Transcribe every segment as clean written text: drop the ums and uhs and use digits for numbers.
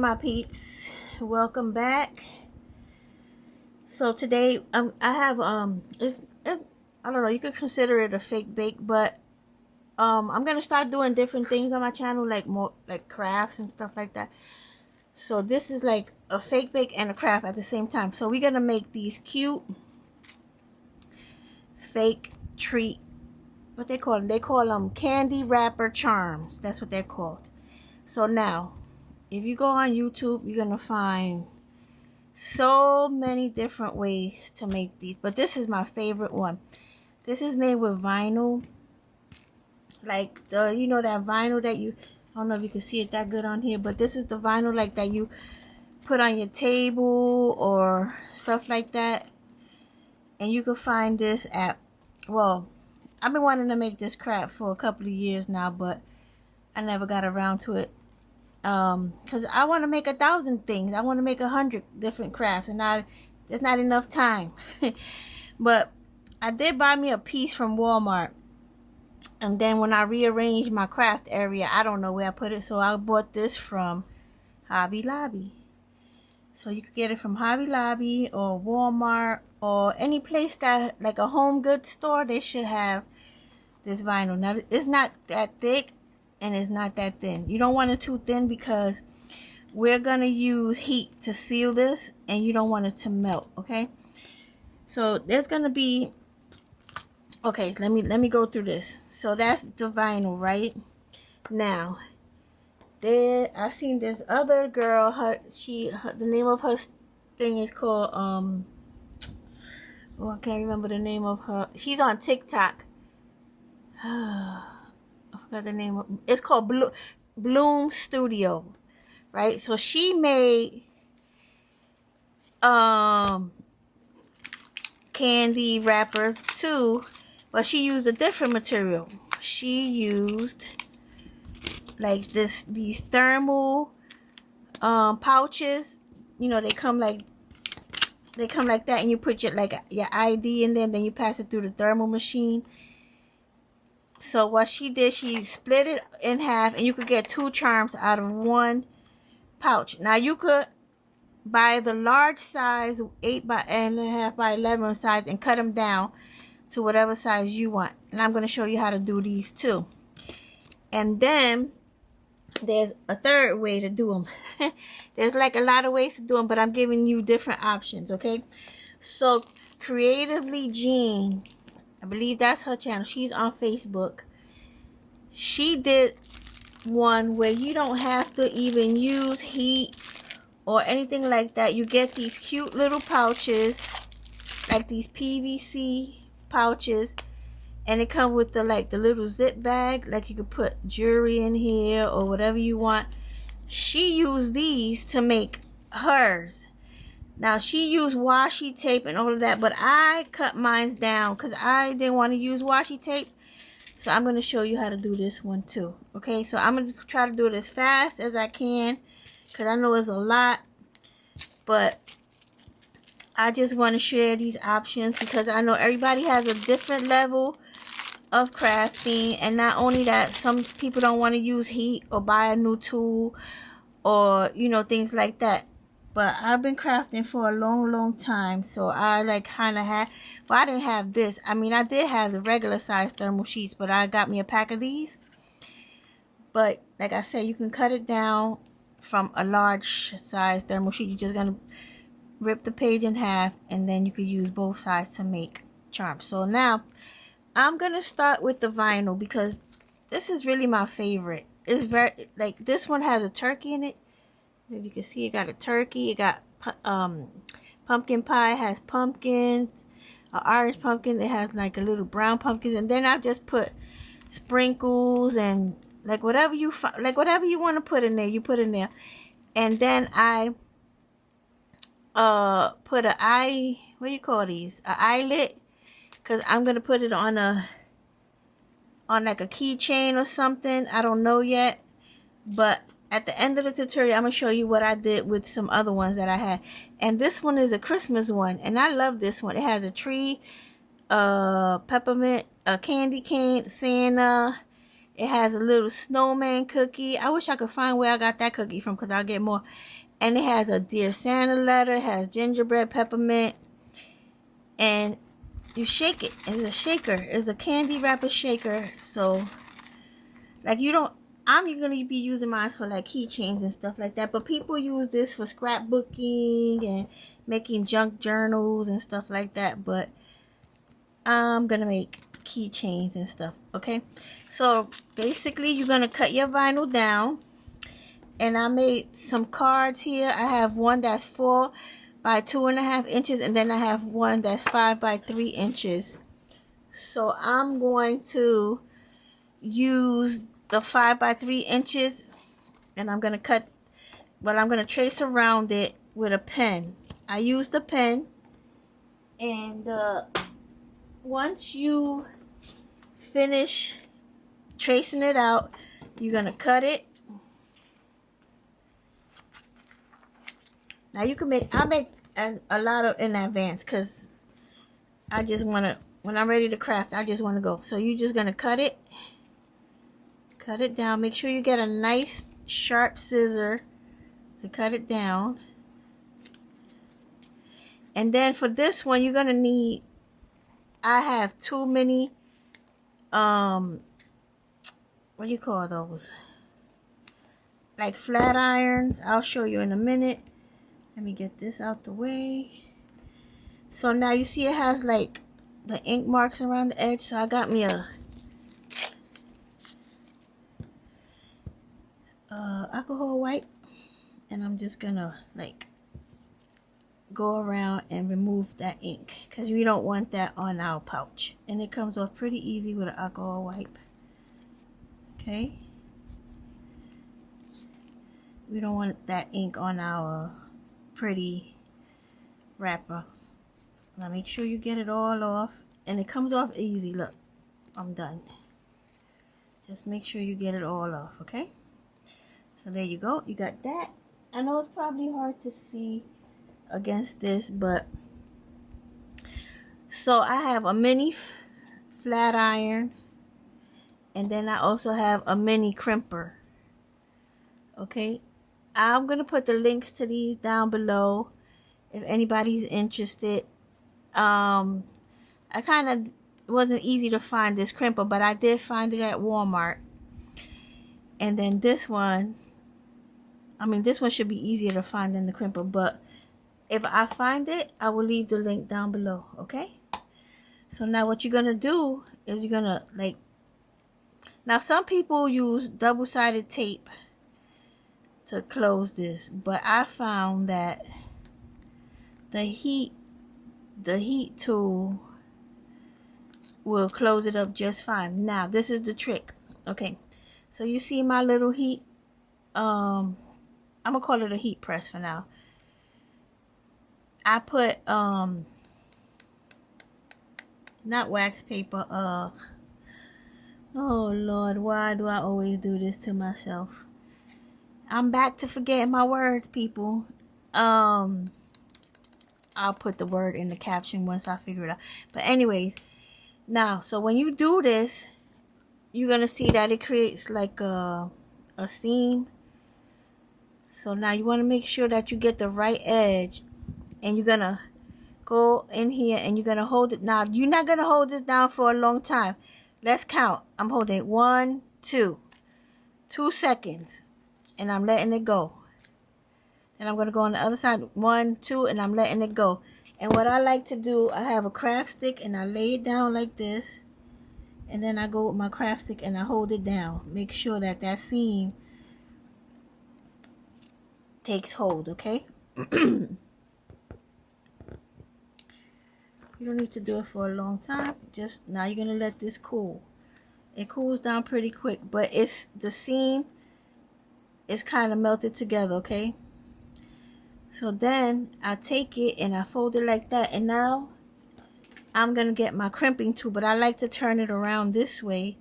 my peeps, welcome back. So today I have I don't know, you could consider it a fake bake, but I'm gonna start doing different things on my channel, like more like crafts and stuff like that. So this is like a fake bake and a craft at the same time. So we're gonna make these cute fake treat, what they call them? They call them candy wrapper charms. That's what they're called. So now, if you go on YouTube, you're gonna find so many different ways to make these, but this is my favorite one. This is made with vinyl, like the, you know, that vinyl that you, I don't know if you can see it that good on here, but this is the vinyl like that you put on your table or stuff like that. And you can find this at, well, I've been wanting to make this craft for a couple of years now, but I never got around to it. Because I want to make 1,000 things. I want to make 100 different crafts, and there's not enough time. But I did buy me a piece from Walmart, and then when I rearranged my craft area, I don't know where I put it, so I bought this from Hobby Lobby. So you could get it from Hobby Lobby or Walmart or any place that, like a home goods store, they should have this vinyl. Now it's not that thick and it's not that thin. You don't want it too thin because we're gonna use heat to seal this, and you don't want it to melt. Okay, so there's gonna be, okay, let me go through this. So that's the vinyl, right? Now there, I seen this other girl, the name of her thing is called oh, I can't remember the name of her. She's on TikTok. I forgot the name of, it's called Bloom Studio, right? So she made candy wrappers too, but she used a different material. She used like these thermal pouches. You know, they come like that, and you put your ID in there, and then you pass it through the thermal machine. So what she did, she split it in half, and you could get 2 charms out of 1 pouch. Now you could buy the large size, 8.5 by 11 size, and cut them down to whatever size you want. And I'm going to show you how to do these too. And then there's a third way to do them. There's like a lot of ways to do them, but I'm giving you different options, okay? So Creatively Jean, I believe that's her channel. She's on Facebook. She did one where you don't have to even use heat or anything like that. You get these cute little pouches, like these PVC pouches, and it comes with the little zip bag, like you could put jewelry in here or whatever you want. She used these to make hers. Now she used washi tape and all of that, but I cut mine down because I didn't want to use washi tape. So I'm going to show you how to do this one too. Okay, so I'm going to try to do it as fast as I can because I know it's a lot, but I just want to share these options because I know everybody has a different level of crafting. And not only that, some people don't want to use heat or buy a new tool or, you know, things like that. But I've been crafting for a long time, so I kind of had, well, I didn't have this. I mean, I did have the regular size thermal sheets, but I got me a pack of these. But like I said, you can cut it down from a large size thermal sheet. You're just gonna rip the page in half, and then you can use both sides to make charms. So now I'm gonna start with the vinyl because this is really my favorite. It's very, like, this one has a turkey in it. If you can see, it got a turkey. It got pumpkin pie. Has pumpkins, an orange pumpkin. It has like a little brown pumpkins, and then I just put sprinkles and like whatever you want to put in there, you put in there. And then I put what do you call these? An eyelet, because I'm gonna put it on like a keychain or something. I don't know yet, but at the end of the tutorial, I'm going to show you what I did with some other ones that I had. And this one is a Christmas one. And I love this one. It has a tree, peppermint, a candy cane, Santa, It has a little snowman cookie. I wish I could find where I got that cookie from because I'll get more. And it has a Dear Santa letter. It has gingerbread, peppermint. And you shake it. It's a shaker. It's a candy wrapper shaker. So, like, you don't... I'm going to be using mine for, like, keychains and stuff like that. But people use this for scrapbooking and making junk journals and stuff like that. But I'm going to make keychains and stuff. Okay? So, basically, you're going to cut your vinyl down. And I made some cards here. I have one that's 4 by 2.5 inches. And then I have one that's 5 by 3 inches. So, I'm going to use the 5 by 3 inches, and I'm gonna cut, but I'm gonna trace around it with a pen. I used a pen, and once you finish tracing it out, you're gonna cut it. Now you can make, I make a lot of in advance because I just wanna, when I'm ready to craft, I just wanna go. So you're just gonna cut it. Cut it down. Make sure you get a nice sharp scissor to cut it down. And then for this one, you're going to need, I have too many, what do you call those? Like flat irons. I'll show you in a minute. Let me get this out the way. So now you see it has like the ink marks around the edge. So I got me a alcohol wipe, and I'm just gonna like go around and remove that ink because we don't want that on our pouch, and it comes off pretty easy with an alcohol wipe. Okay, we don't want that ink on our pretty wrapper. Now make sure you get it all off, and it comes off easy. Look, I'm done. Just make sure you get it all off. Okay, so there you go. You got that. I know it's probably hard to see against this, but so I have a mini flat iron, and then I also have a mini crimper. Okay, I'm gonna put the links to these down below if anybody's interested. I kind of wasn't easy to find this crimper, but I did find it at Walmart. And then this one, I mean, this one should be easier to find than the crimper, but if I find it, I will leave the link down below. Okay, so now what you're gonna do is you're gonna, like, now some people use double-sided tape to close this, but I found that the heat tool will close it up just fine. Now this is the trick. Okay, so you see my little heat, I'm gonna call it a heat press for now. I put not wax paper, oh Lord, why do I always do this to myself? I'm back to forgetting my words, people. I'll put the word in the caption once I figure it out. But anyways, now, so when you do this, you're gonna see that it creates like a seam. So now you want to make sure that you get the right edge, and you're gonna go in here and you're gonna hold it. Now you're not gonna hold this down for a long time. Let's count. I'm holding it 1, 2 seconds, and I'm letting it go. Then I'm gonna go on the other side, 1, 2, and I'm letting it go. And what I like to do, I have a craft stick and I lay it down like this, and then I go with my craft stick and I hold it down. Make sure that that seam takes hold. Okay. You don't need to do it for a long time. Just now you're gonna let this cool. It cools down pretty quick, but it's the seam is kind of melted together. Okay, so then I take it and I fold it like that, and now I'm gonna get my crimping tool, but I like to turn it around this way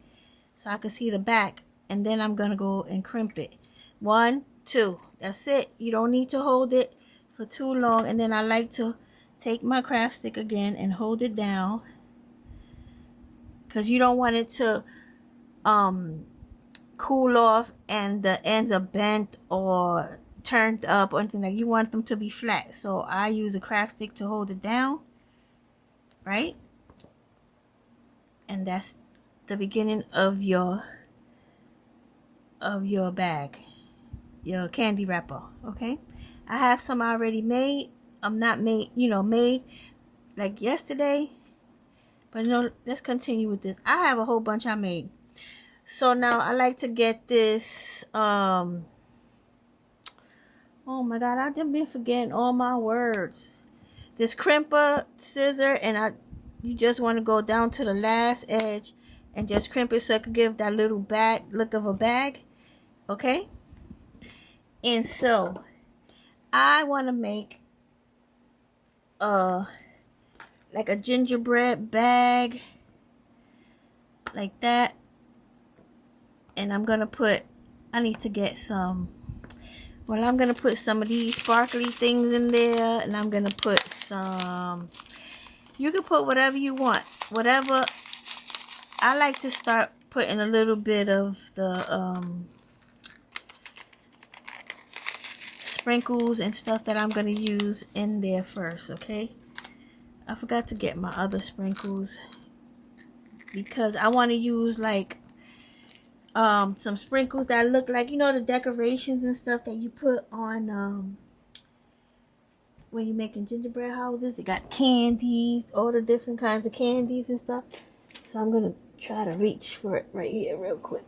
so I can see the back, and then I'm gonna go and crimp it. 1, 2, that's it. You don't need to hold it for too long. And then I like to take my craft stick again and hold it down, because you don't want it to cool off and the ends are bent or turned up or anything. Like, you want them to be flat. So I use a craft stick to hold it down, right? And that's the beginning of your bag, your candy wrapper. Okay, I have some already made. I'm not made, made like yesterday. But let's continue with this. I have a whole bunch I made. So now I like to get this, oh my God, I've been forgetting all my words. This crimper scissor, and you just want to go down to the last edge and just crimp it so it could give that little bag look of a bag. Okay? And so I want to make like a gingerbread bag like that. And I'm gonna put, I need to get some, well, I'm gonna put some of these sparkly things in there, and I'm gonna put some, you can put whatever you want, whatever. I like to start putting a little bit of the sprinkles and stuff that I'm gonna use in there first. Okay, I forgot to get my other sprinkles because I want to use like some sprinkles that look like, the decorations and stuff that you put on when you're making gingerbread houses. You got candies, all the different kinds of candies and stuff. So I'm gonna try to reach for it right here real quick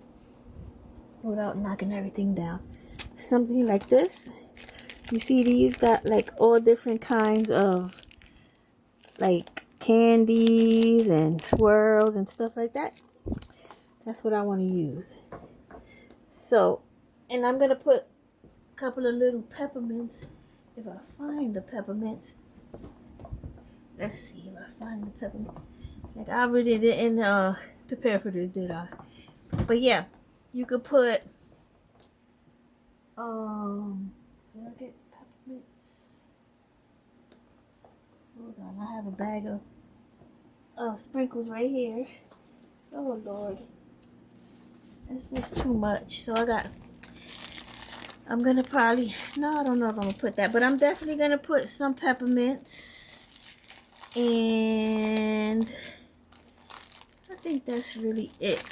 without knocking everything down. Something like this. You see these got like all different kinds of like candies and swirls and stuff like that. That's what I want to use. So, and I'm going to put a couple of little peppermints. If I find the peppermints. Let's see if I find the peppermint. Like, I really didn't prepare for this, did I? But yeah, you could put, did I get peppermints? Hold on, I have a bag of sprinkles right here. Oh, Lord. It's just too much. So I'm gonna probably, no, I don't know if I'm gonna put that, but I'm definitely gonna put some peppermints. And I think that's really it.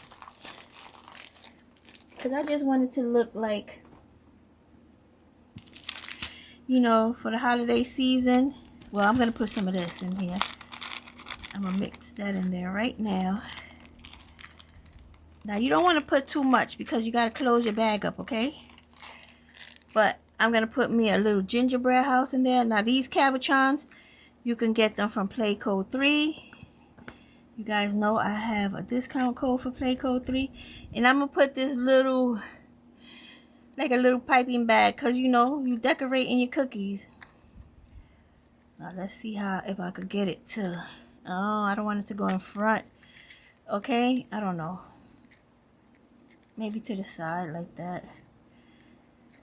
Because I just want it to look like, for the holiday season. Well, I'm gonna put some of this in here. I'm gonna mix that in there right now. Now, you don't want to put too much because you got to close your bag up, okay? But I'm going to put me a little gingerbread house in there. Now, these cabochons, you can get them from Play Code 3. You guys know I have a discount code for Play Code 3. And I'm going to put this little, like a little piping bag because, you decorate in your cookies. Now, let's see if I could get it to, I don't want it to go in front. Okay? I don't know. Maybe to the side like that.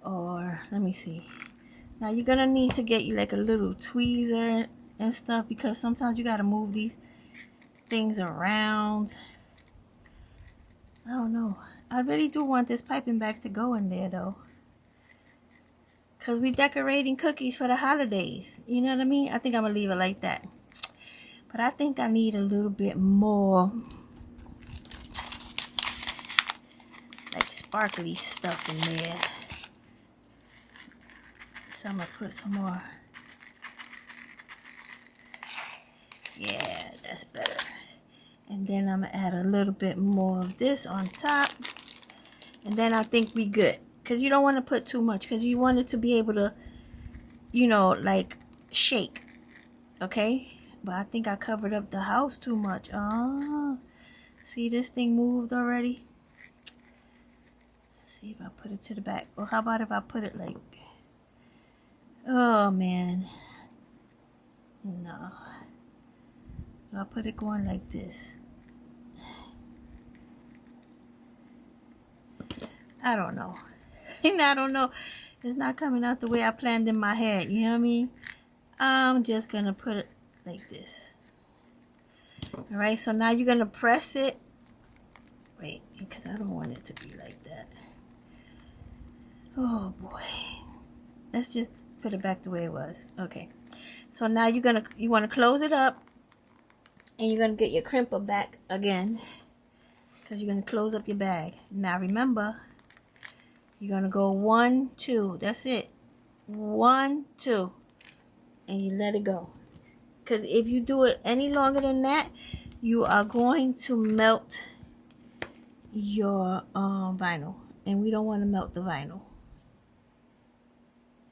Or let me see. Now you're gonna need to get you like a little tweezer and stuff because sometimes you gotta move these things around. I don't know. I really do want this piping bag to go in there though. Cause we decorating cookies for the holidays. You know what I mean? I think I'm gonna leave it like that. But I think I need a little bit more sparkly stuff in there. So I'm gonna put some more. Yeah, that's better. And then I'm gonna add a little bit more of this on top. And then I think we good. Because you don't want to put too much. Because you want it to be able to, like shake. Okay? But I think I covered up the house too much. See, this thing moved already. See if I put it to the back. Or how about if I put it like, oh man, no. So I put it going like this. I don't know. I don't know. It's not coming out the way I planned in my head. You know what I mean? I'm just gonna put it like this. Alright, so now you're gonna press it Wait, because I don't want it to be like that. Oh boy. Let's just put it back the way it was. Okay. So now you want to close it up, and you're gonna get your crimper back again, because you're gonna close up your bag. Now remember, you're gonna go 1, 2. That's it. 1, 2, and you let it go. Because if you do it any longer than that, you are going to melt your vinyl, and we don't want to melt the vinyl.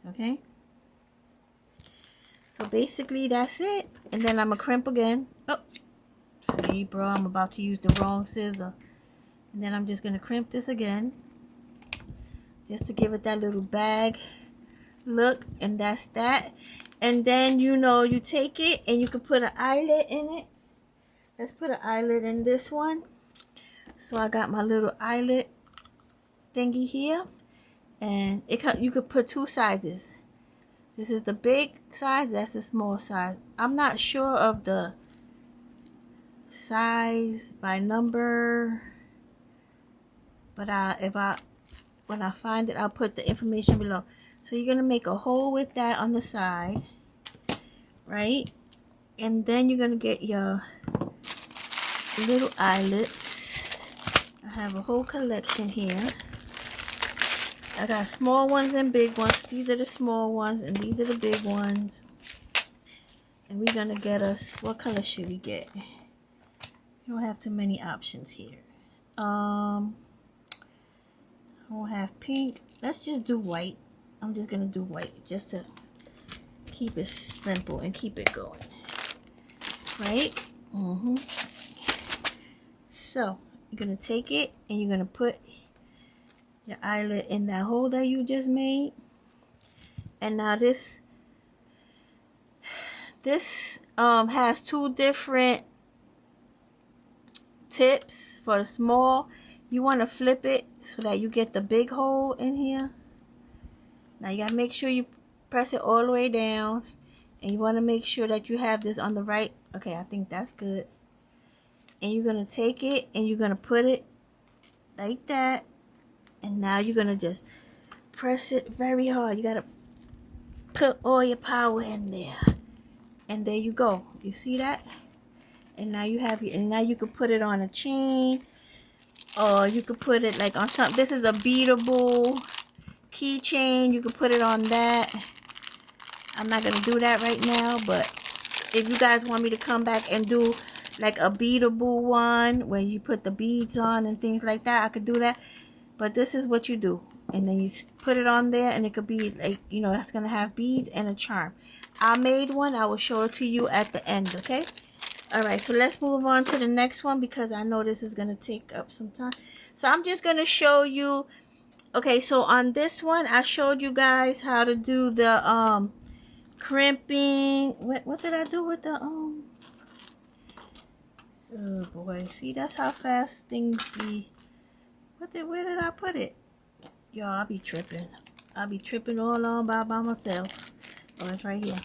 Okay, so basically that's it. And then I'm gonna crimp again. Oh, see, bro, I'm about to use the wrong scissor. And then I'm just gonna crimp this again, just to give it that little bag look. And that's that. And then, you know, you take it and you can put an eyelet in it. Let's put an eyelet in this one. So I got my little eyelet thingy here. And you could put 2 sizes. This is the big size, that's the small size. I'm not sure of the size by number, but when I find it, I'll put the information below. So you're gonna make a hole with that on the side, right? And then you're gonna get your little eyelets. I have a whole collection here. I got small ones and big ones. These are the small ones and these are the big ones. And we're gonna get us, what color should we get? We don't have too many options here. I don't have pink. Let's just do white. I'm just gonna do white just to keep it simple and keep it going. Right? So you're gonna take it and you're gonna put your eyelet in that hole that you just made. And now this has 2 different tips for the small. You want to flip it so that you get the big hole in here. Now you gotta make sure you press it all the way down, and you want to make sure that you have this on the right. Okay, I think that's good. And you're gonna take it and you're gonna put it like that. And now you're gonna just press it very hard. You gotta put all your power in there. And there you go. You see that? And now you have and now you can put it on a chain, or you could put it like on something. This is a beadable keychain. You can put it on that. I'm not gonna do that right now, but if you guys want me to come back and do like a beadable one where you put the beads on and things like that, I could do that. But this is what you do. And then you put it on there, and it could be like, you know, that's going to have beads and a charm. I made one. I will show it to you at the end, okay? All right, so let's move on to the next one, because I know this is going to take up some time. So I'm just going to show you. Okay, so on this one, I showed you guys how to do the crimping. What did I do with the oh boy, see, that's how fast things be. Where did I put it? Y'all, I'll be tripping. I'll be tripping all on by myself. Oh, it's right here.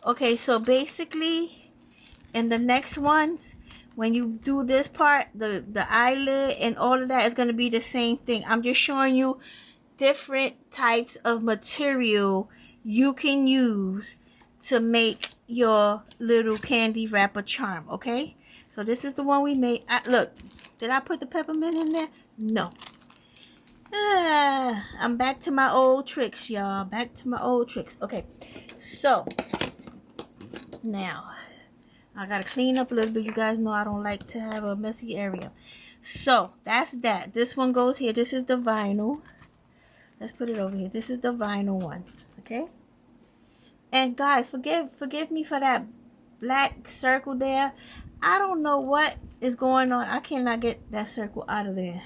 Okay, so basically, in the next ones, when you do this part, the eyelid and all of that is going to be the same thing. I'm just showing you different types of material you can use to make your little candy wrapper charm, okay? So this is the one we made. Look, did I put the peppermint in there? No. I'm back to my old tricks, y'all. Back to my old tricks. Okay, so now I gotta clean up a little bit. You guys know I don't like to have a messy area. So that's that. This one goes here. This is the vinyl. Let's put it over here. This is the vinyl ones. Okay. And guys, forgive me for that black circle there. I don't know what is going on. I cannot get that circle out of there.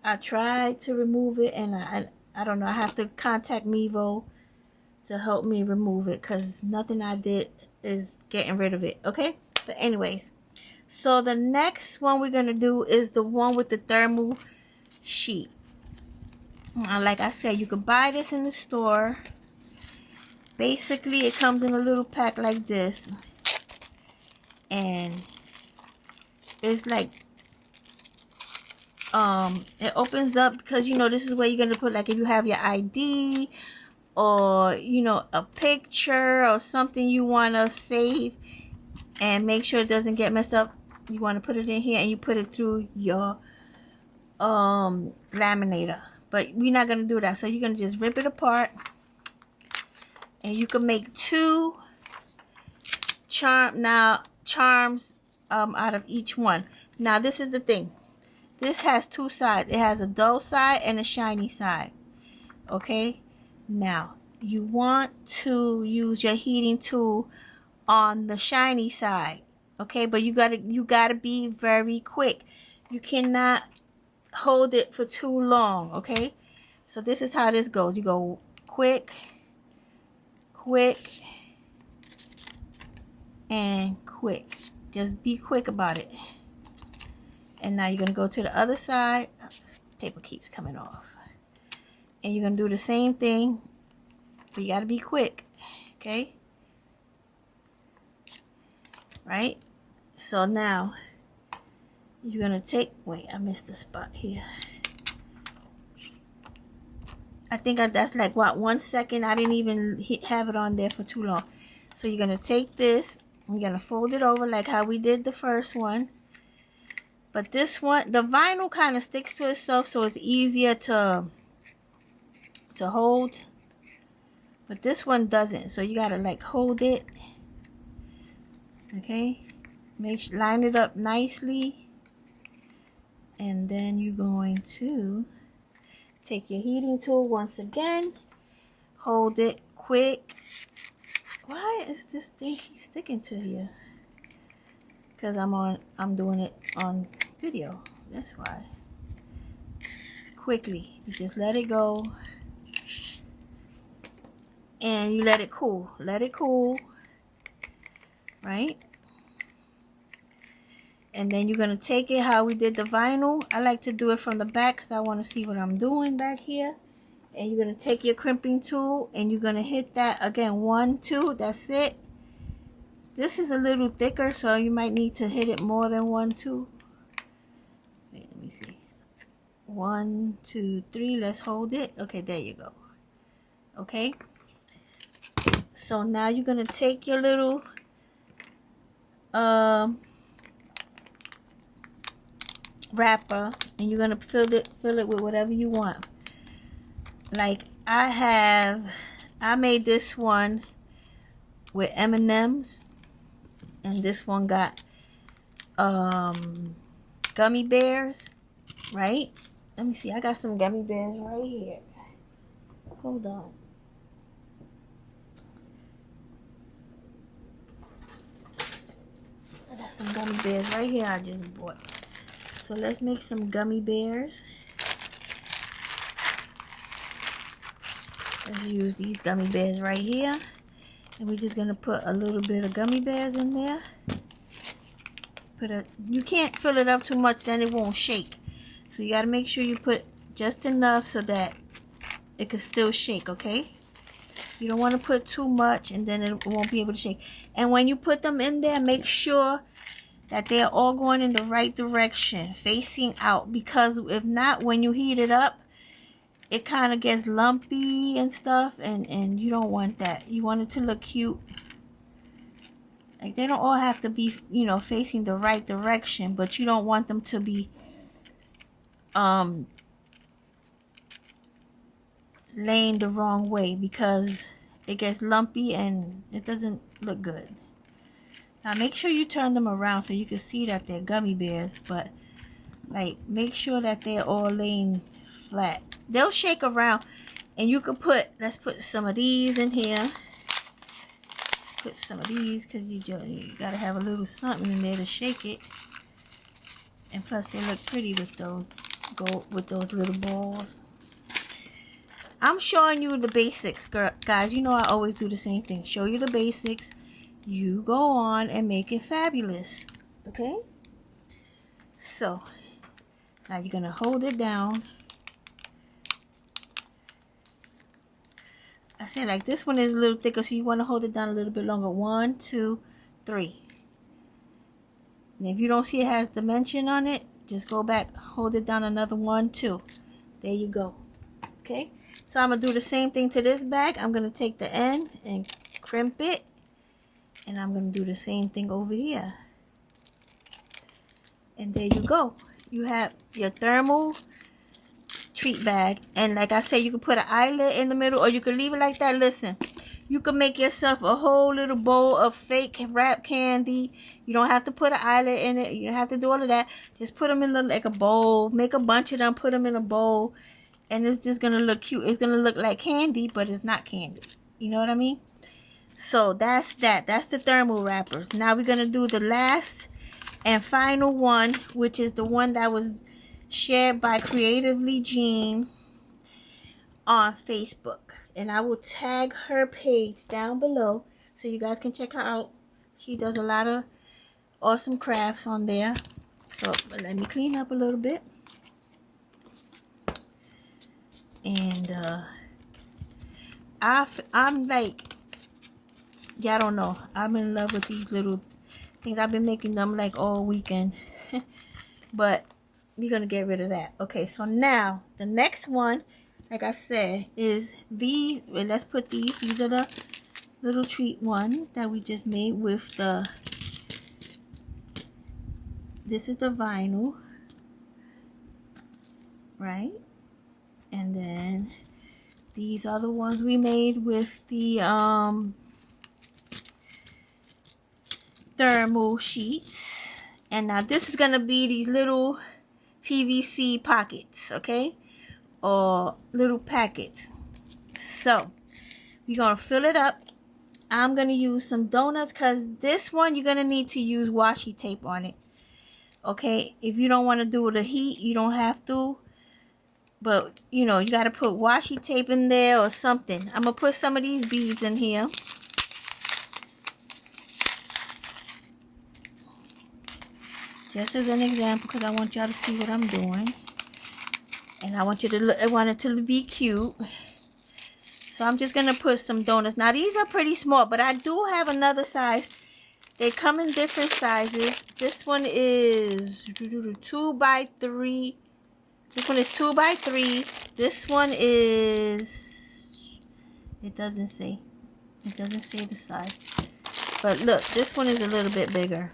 I tried to remove it, and I don't know. I have to contact Mevo to help me remove it, because nothing I did is getting rid of it. Okay? But anyways, so the next one we're going to do is the one with the thermal sheet. Like I said, you could buy this in the store. Basically, it comes in a little pack like this. And it's like it opens up because, you know, this is where you're gonna put, like, if you have your ID or, you know, a picture or something you want to save and make sure it doesn't get messed up. You want to put it in here and you put it through your laminator, but we're not gonna do that. So you're gonna just rip it apart, and you can make two charms out of each one. Now this is the thing, this has two sides. It has a dull side and a shiny side. Okay, now you want to use your heating tool on the shiny side. Okay, but you gotta be very quick. You cannot hold it for too long. Okay, so this is how this goes. You go quick, quick, and quick. Just be quick about it. And now you're gonna go to the other side. This paper keeps coming off. And you're gonna do the same thing, but you gotta be quick. Okay, right? So now you're gonna take, wait, I missed the spot here. I think that's like, what, 1 second. I didn't even have it on there for too long. So you're gonna take this, you're gonna fold it over like how we did the first one. But this one, the vinyl kind of sticks to itself, so it's easier to hold. But this one doesn't, so you gotta like hold it. Okay, line it up nicely, and then you're going to take your heating tool once again, hold it quick. Why is this thing sticking to you? Because I'm doing it on video, that's why. Quickly, you just let it go, and you let it cool. Let it cool, right? And then you're gonna take it how we did the vinyl. I like to do it from the back because I want to see what I'm doing back here. And you're gonna take your crimping tool and you're gonna hit that again, 1, 2, that's it. This is a little thicker, so you might need to hit it more than 1, 2. Wait, let me see. 1, 2, 3, let's hold it. Okay, there you go. Okay, so now you're gonna take your little wrapper, and you're gonna fill it with whatever you want. Like I made this one with M&Ms, and this one got gummy bears, right? Let me see, I got some gummy bears right here. Hold on. I got some gummy bears right here I just bought. So let's make some gummy bears. Let's use these gummy bears right here. And we're just gonna put a little bit of gummy bears in there. You can't fill it up too much, then it won't shake. So you gotta make sure you put just enough so that it can still shake, okay? You don't want to put too much and then it won't be able to shake. And when you put them in there, make sure that they're all going in the right direction, facing out, because if not, when you heat it up, it kind of gets lumpy and stuff, and you don't want that. You want it to look cute. Like, they don't all have to be, you know, facing the right direction, but you don't want them to be laying the wrong way, because it gets lumpy and it doesn't look good. Now make sure you turn them around so you can see that they're gummy bears, but like make sure that they're all laying flat. They'll shake around, and you can put, let's put some of these in here. Put some of these because you gotta have a little something in there to shake it. And plus they look pretty with those little balls. I'm showing you the basics, guys. You know I always do the same thing. Show you the basics. You go on and make it fabulous. Okay? So, now you're going to hold it down. I said, like, this one is a little thicker, so you want to hold it down a little bit longer. 1, 2, 3. And if you don't see it has dimension on it, Just go back, hold it down another 1, 2. There you go. Okay, so I'm gonna do the same thing to this bag. I'm gonna take the end and crimp it, and I'm gonna do the same thing over here. And there you go. You have your thermal treat bag. And like I said, you can put an eyelet in the middle, or you can leave it like that. Listen, you can make yourself a whole little bowl of fake wrap candy. You don't have to put an eyelet in it. You don't have to do all of that. Just put them in like a bowl. Make a bunch of them, put them in a bowl, and it's just gonna look cute. It's gonna look like candy, but it's not candy. You know what I mean? So that's that. That's the thermal wrappers. Now we're gonna do the last and final one, which is the one that was shared by Creatively Jean on Facebook. And I will tag her page down below so you guys can check her out. She does a lot of awesome crafts on there. So let me clean up a little bit. And I'm like, y'all don't know, I'm in love with these little things. I've been making them like all weekend. But we're gonna get rid of that. Okay, so now the next one, like I said, is these. Well, let's put these. These are the little treat ones that we just made with the, this is the vinyl, right? And then these are the ones we made with the thermal sheets. And now this is gonna be these little PVC pockets, okay, or little packets. So we're gonna fill it up. I'm gonna use some donuts, because this one you're gonna need to use washi tape on it. Okay, if you don't want to do the heat, you don't have to, but you know, you got to put washi tape in there or something. I'm gonna put some of these beads in here. Just as an example, because I want y'all to see what I'm doing. And I want you to look, I want it to be cute. So I'm just going to put some donuts. Now these are pretty small, but I do have another size. They come in different sizes. This one is 2 by 3. This one is 2 by 3. This one is, it doesn't say. It doesn't say the size. But look, this one is a little bit bigger.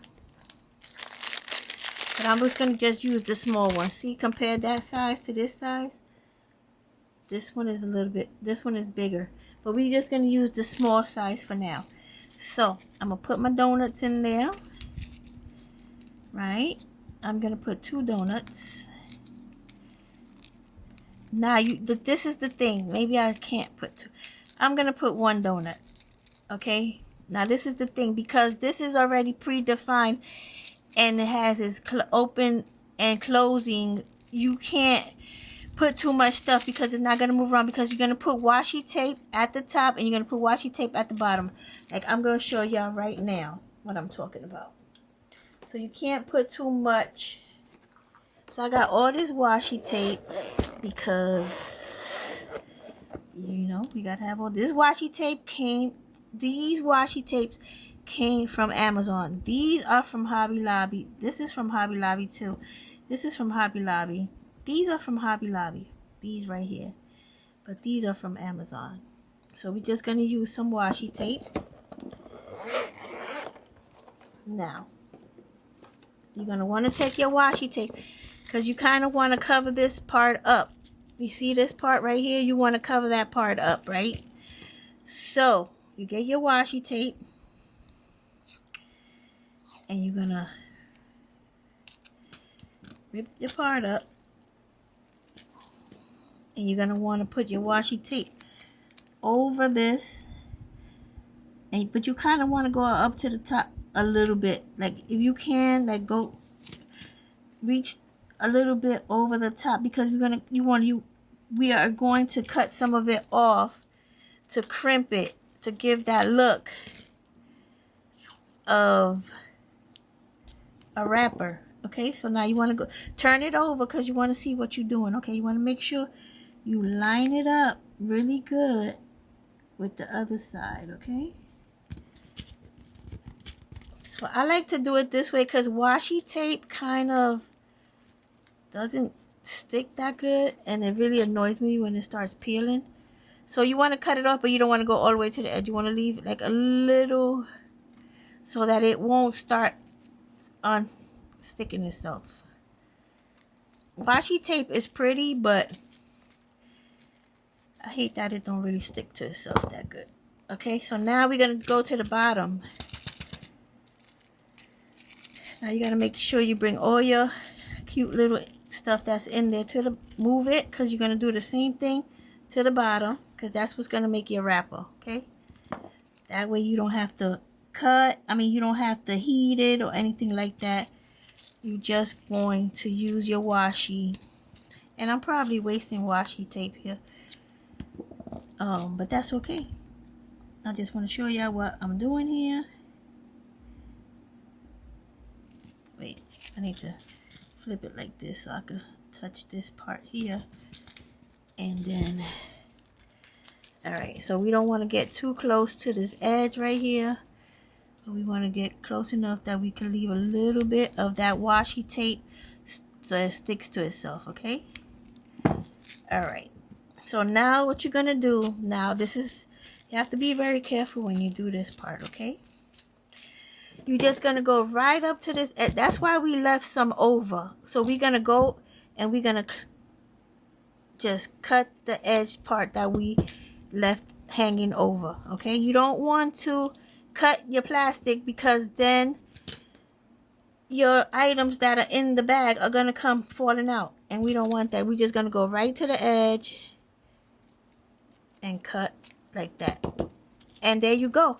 But I'm just going to just use the small one. See, compare that size to this size. This one is a little bit, this one is bigger. But we're just going to use the small size for now. So, I'm going to put my donuts in there. Right? I'm going to put 2 donuts. Now, this is the thing. Maybe I can't put 2. I'm going to put 1 donut. Okay? Now, this is the thing. Because this is already predefined. And it has its open and closing. You can't put too much stuff because it's not going to move around, because you're going to put washi tape at the top and you're going to put washi tape at the bottom. Like I'm going to show y'all right now what I'm talking about. So you can't put too much. So I got all this washi tape because, you know, we got to have all this washi tape. These washi tapes came from Amazon. These are from Hobby Lobby. This is from Hobby Lobby too. This is from Hobby Lobby. These are from Hobby Lobby. These right here. But these are from Amazon. So we're just going to use some washi tape. Now, you're going to want to take your washi tape, because you kind of want to cover this part up. You see this part right here? You want to cover that part up, right? So, you get your washi tape. And you're gonna rip your part up, and you're gonna want to put your washi tape over this, but you kind of want to go up to the top a little bit. Like if you can, like go reach a little bit over the top, because we are going to cut some of it off to crimp it to give that look of a wrapper. Okay, so now you want to go turn it over, because you want to see what you're doing. Okay, you want to make sure you line it up really good with the other side. Okay, so I like to do it this way because washi tape kind of doesn't stick that good, and it really annoys me when it starts peeling. So you want to cut it off, but you don't want to go all the way to the edge. You want to leave like a little so that it won't start on sticking itself. Washi tape is pretty, but I hate that it don't really stick to itself that good. Okay, so now we're going to go to the bottom. Now you got to make sure you bring all your cute little stuff that's in there to the, move it, because you're going to do the same thing to the bottom, because that's what's going to make your wrapper. Okay, that way you don't have to you don't have to heat it or anything like that. You're just going to use your washi, and I'm probably wasting washi tape here, but that's okay. I just want to show y'all what I'm doing here. Wait, I need to flip it like this so I could touch this part here. And then, alright, so we don't want to get too close to this edge right here. But we want to get close enough that we can leave a little bit of that washi tape so it sticks to itself, okay? Alright, so now what you're going to do, now this is, you have to be very careful when you do this part, okay? You're just going to go right up to this edge. That's why we left some over. So we're going to go and we're going to just cut the edge part that we left hanging over, okay? You don't want to cut your plastic, because then your items that are in the bag are going to come falling out, and we don't want that. We're just going to go right to the edge and cut like that, and there you go.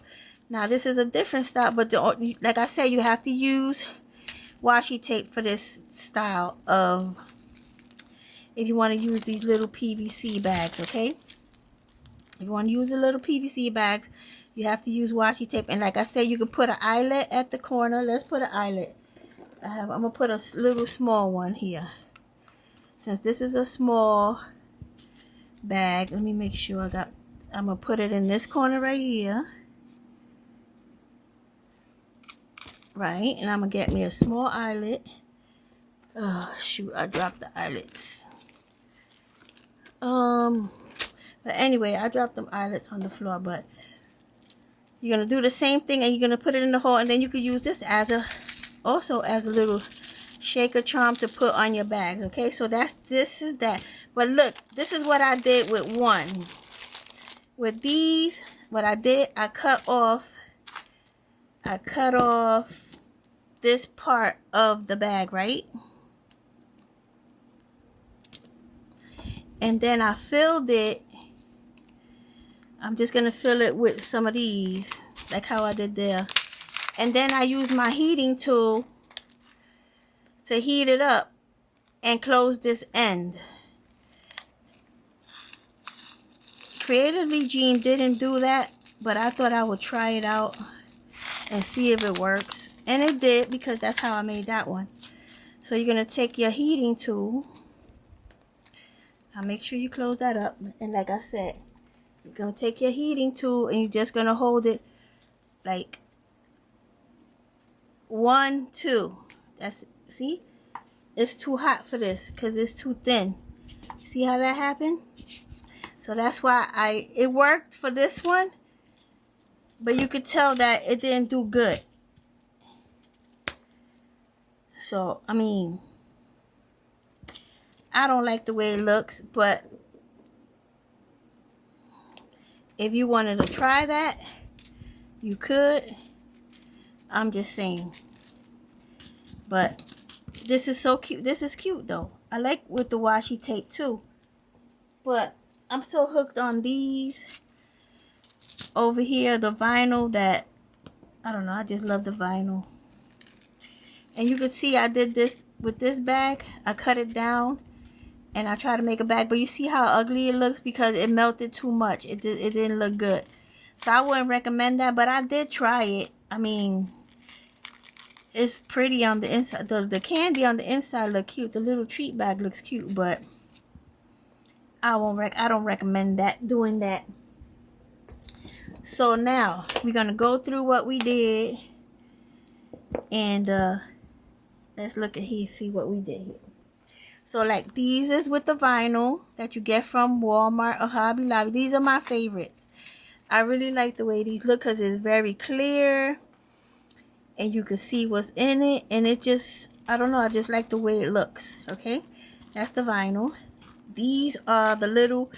Now this is a different style, but like I said, you have to use washi tape for this style of, if you want to use these little PVC bags, okay? If you want to use the little PVC bags, you have to use washi tape. And like I said, you can put an eyelet at the corner. Let's put an eyelet. I'm going to put a little small one here. Since this is a small bag, let me make sure I'm going to put it in this corner right here. Right, and I'm going to get me a small eyelet. Oh, shoot, I dropped the eyelets. But anyway, I dropped them eyelets on the floor, but you're going to do the same thing, and you're going to put it in the hole, and then you could use this also as a little shaker charm to put on your bags, okay? So this is that. But look, this is what I did with one. With these, what I did, I cut off this part of the bag, right? And then I filled it. I'm just going to fill it with some of these, like how I did there. And then I use my heating tool to heat it up and close this end. Creatively Jean didn't do that, but I thought I would try it out and see if it works. And it did, because that's how I made that one. So you're going to take your heating tool. Now make sure you close that up. And like I said, you're going to take your heating tool and you're just going to hold it like 1, 2. That's, see? It's too hot for this because it's too thin. See how that happened? So that's why it worked for this one. But you could tell that it didn't do good. So, I mean, I don't like the way it looks, but if you wanted to try that, you could. I'm just saying. But this is so cute. This is cute though. I like with the washi tape too. But I'm so hooked on these over here, the vinyl, that I don't know, I just love the vinyl. And you can see I did this with this bag. I cut it down and I try to make a bag, but you see how ugly it looks because it melted too much. It didn't look good. So I wouldn't recommend that, but I did try it. I mean, it's pretty on the inside. The candy on the inside look cute. The little treat bag looks cute, but I don't recommend doing that. So now we're gonna go through what we did, and let's look at here, see what we did here. So like these is with the vinyl that you get from Walmart or Hobby Lobby. These are my favorites. I really like the way these look because it's very clear and you can see what's in it, and it just, I don't know, I just like the way it looks. Okay, that's the vinyl. These are the little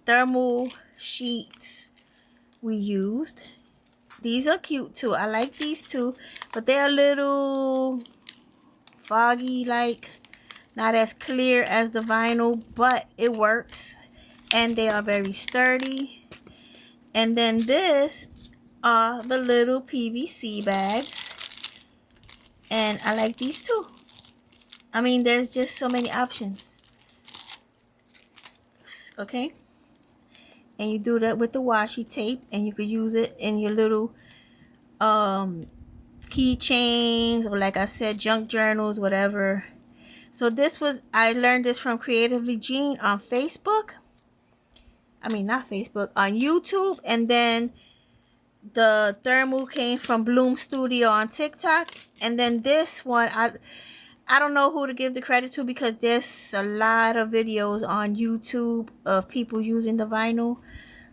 thermal sheets we used. These are cute too. I like these too, but they're a little foggy, like not as clear as the vinyl, but it works, and they are very sturdy. And then this are the little PVC bags, and I like these too. I mean, there's just so many options. Okay, and you do that with the washi tape, and you could use it in your little keychains, or like I said, junk journals, whatever. So this was, I learned this from Creatively Jean on Facebook. I mean, not Facebook, on YouTube. And then the thermal came from Bloom Studio on TikTok. And then this one, I don't know who to give the credit to, because there's a lot of videos on YouTube of people using the vinyl.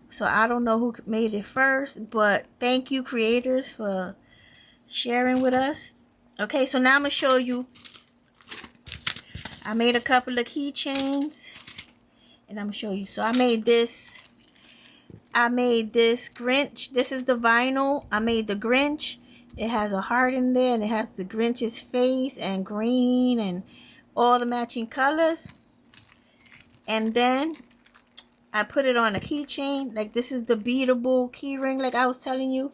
So I don't know who made it first, but thank you, creators, for sharing with us. Okay, so now I'm gonna show you. I made a couple of keychains, and I'm gonna show you. So I made this Grinch. This is the vinyl. I made the Grinch. It has a heart in there, and it has the Grinch's face and green and all the matching colors. And then I put it on a keychain. Like, this is the beadable key ring, like I was telling you,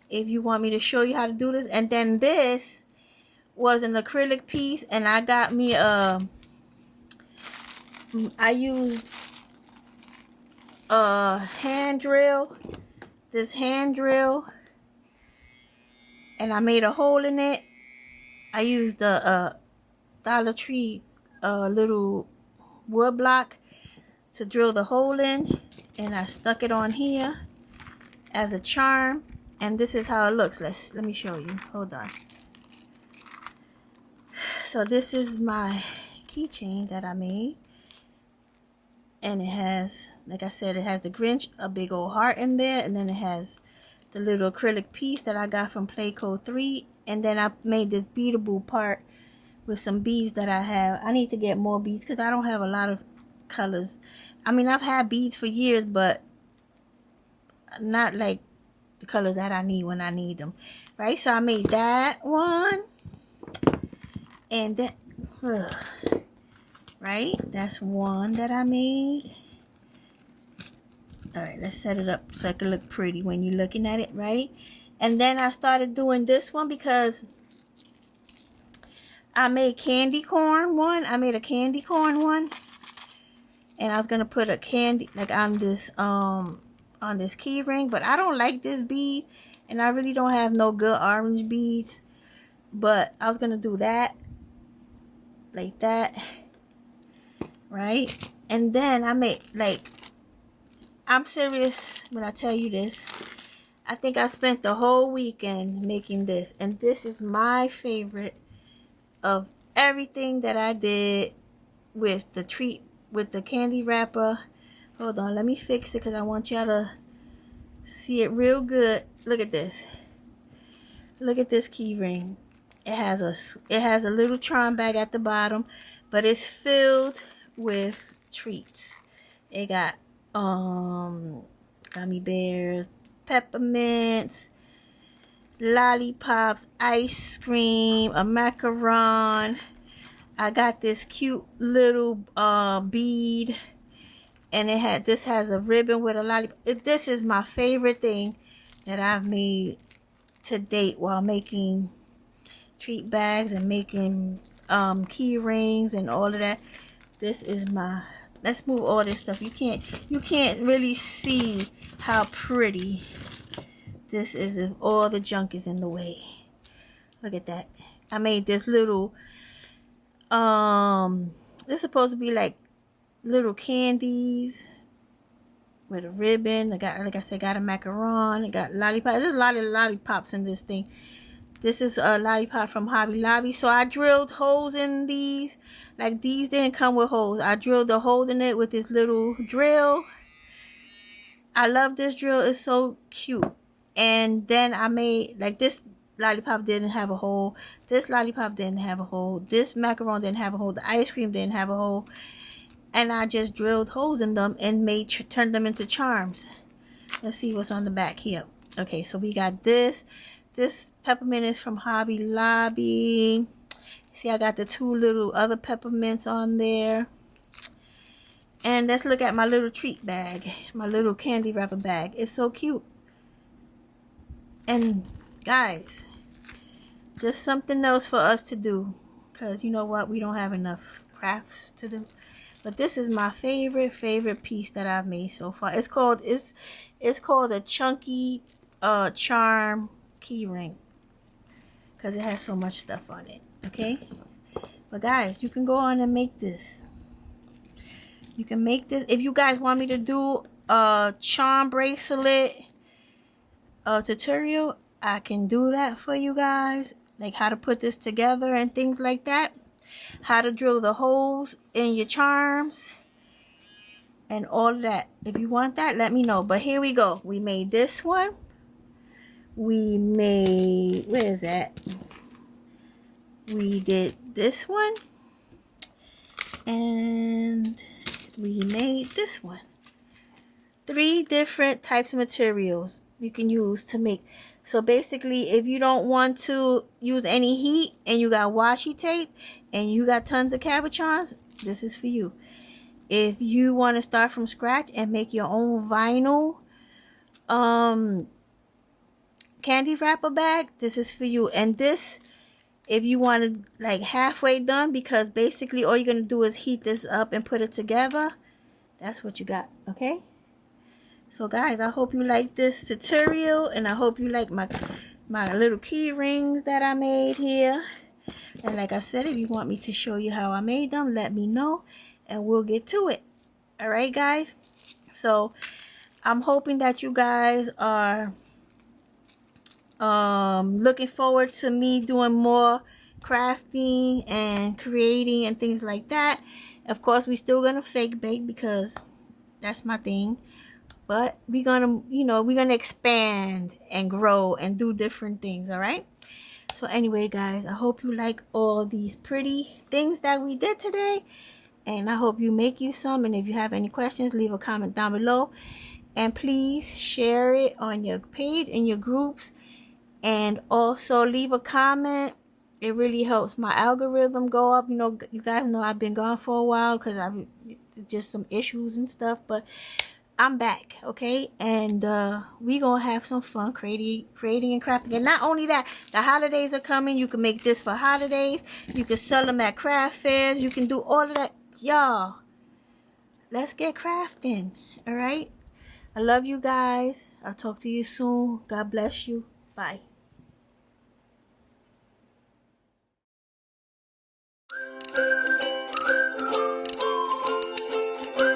if you want me to show you how to do this. And then this was an acrylic piece, and I got me I used a hand drill, this hand drill, and I made a hole in it. I used a Dollar Tree little wood block to drill the hole in, and I stuck it on here as a charm. And this is how it looks. Let me show you. Hold on. So this is my keychain that I made, and it has, like I said, it has the Grinch, a big old heart in there, and then it has the little acrylic piece that I got from Playco 3, and then I made this beadable part with some beads that I have. I need to get more beads because I don't have a lot of colors. I mean, I've had beads for years, but not like the colors that I need when I need them, right? So I made that one, and that, right, that's one that I made. All right, let's set it up so it can look pretty when you're looking at it, right? And then I started doing this one because I made candy corn one. I made a candy corn one, and I was gonna put a candy like on this key ring, but I don't like this bead, and I really don't have no good orange beads. But I was gonna do that like that, right? And then I made, like, I'm serious when I tell you this, I think I spent the whole weekend making this, and this is my favorite of everything that I did with the treat, with the candy wrapper. Hold on, let me fix it because I want y'all to see it real good. Look at this. Look at this key ring. It has a little charm bag at the bottom, but it's filled with treats. It got gummy bears, peppermints, lollipops, ice cream, a macaron. I got this cute little bead, and this has a ribbon with a lollipop. This is my favorite thing that I've made to date while making treat bags and making key rings and all of that. This is my, let's move all this stuff. You can't really see how pretty this is if all the junk is in the way. Look at that. I made this little this is supposed to be like little candies with a ribbon. I got, like I said, got a macaron. I got lollipops. There's a lot of lollipops in this thing. This is a lollipop from Hobby Lobby. So I drilled holes in these. Like these didn't come with holes. I drilled a hole in it with this little drill. I love this drill. It's so cute. And then I made, like, this lollipop didn't have a hole. This lollipop didn't have a hole. This macaron didn't have a hole. The ice cream didn't have a hole. And I just drilled holes in them and turned them into charms. Let's see what's on the back here. Okay, so we got this. This peppermint is from Hobby Lobby. See, I got the 2 little other peppermints on there. And let's look at my little treat bag. My little candy wrapper bag. It's so cute. And guys, just something else for us to do. Because you know what? We don't have enough crafts to do. But this is my favorite piece that I've made so far. It's called a chunky charm key ring. Because it has so much stuff on it. Okay? But guys, you can go on and make this. You can make this. If you guys want me to do a charm bracelet tutorial, I can do that for you guys. Like how to put this together and things like that. How to drill the holes in your charms. And all of that. If you want that, let me know. But here we go. We made this one. We made... Where is that? We did this one. And we made this one. 3 different types of materials you can use to make. So basically, if you don't want to use any heat and you got washi tape and you got tons of cabochons, this is for you. If you want to start from scratch and make your own vinyl candy wrapper bag, this is for you. And this, if you want to like halfway done, because basically all you're going to do is heat this up and put it together, that's what you got. Okay? So guys, I hope you like this tutorial, and I hope you like my little key rings that I made here. And like I said, if you want me to show you how I made them, let me know and we'll get to it. All right, guys? So I'm hoping that you guys are looking forward to me doing more crafting and creating and things like that. Of course, we're still gonna fake bake because that's my thing. But we're gonna, we're gonna expand and grow and do different things, all right? So anyway, guys, I hope you like all these pretty things that we did today. And I hope you make you some. And if you have any questions, leave a comment down below. And please share it on your page and your groups. And also leave a comment. It really helps my algorithm go up. You guys know I've been gone for a while because I've just some issues and stuff. But I'm back, okay? And we gonna have some fun creating and crafting. And not only that, the holidays are coming. You can make this for holidays. You can sell them at craft fairs. You can do all of that. Y'all, let's get crafting, all right? I love you guys. I'll talk to you soon. God bless you. Bye.